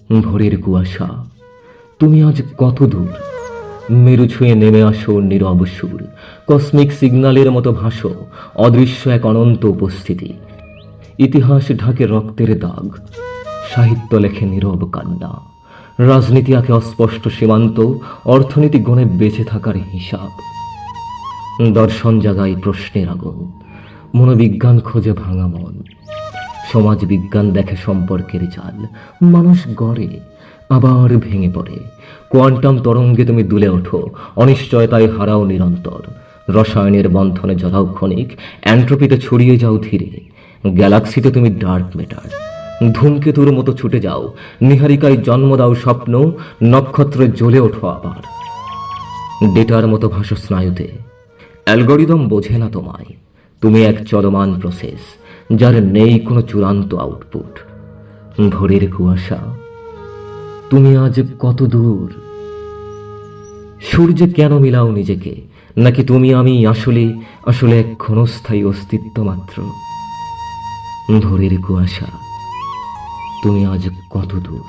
ভোরের কুয়াশা, তুমি আজ কত দূর? মেরু ছুঁয়ে নেমে আসো নীরব সুর, কসমিক সিগন্যালের মতো ভাসো, অদৃশ্য এক অনন্ত উপস্থিতি। ইতিহাস ঢাকে রক্তের দাগ, সাহিত্য লেখে নীরব কান্না, রাজনীতি আঁকে অস্পষ্ট সীমান্ত, অর্থনীতি গণে বেঁচে থাকার হিসাব। দর্শন জাগায় প্রশ্নের আগুন, মনোবিজ্ঞান খোঁজে ভাঙা মন, সমাজ বিজ্ঞান দেখে সম্পর্কের জাল। মানুষ গড়ে আবার ভেঙে পড়ে, কোয়ান্টাম তরঙ্গে তুমি দুলে ওঠো, অনিশ্চয়তায় হারাও নিরন্তর। রসায়নের বন্ধনে জড়াও ক্ষণিক, অ্যান্ট্রপিতে ছড়িয়ে যাও ধীরে। গ্যালাক্সিতে তুমি ডার্ক ম্যাটার, ধূমকেতুর মতো ছুটে যাও, নিহারিকায় জন্ম দাও স্বপ্ন, নক্ষত্রে জ্বলে ওঠো আবার। ডেটার মতো ভাসো স্নায়ুতে, অ্যালগরিদম বোঝে না তোমায়, তুমি এক চলমান প্রসেস, যার নেই কোনো চূড়ান্ত আউটপুট। ভোরের কুয়াশা, তুমি আজ কত দূর? সূর্যে কেন মিলাও নিজেকে? নাকি তুমি আমি আসলে আসলে এক ক্ষণস্থায়ী অস্তিত্ব মাত্র? ভোরের কুয়াশা, তুমি আজ কত দূর?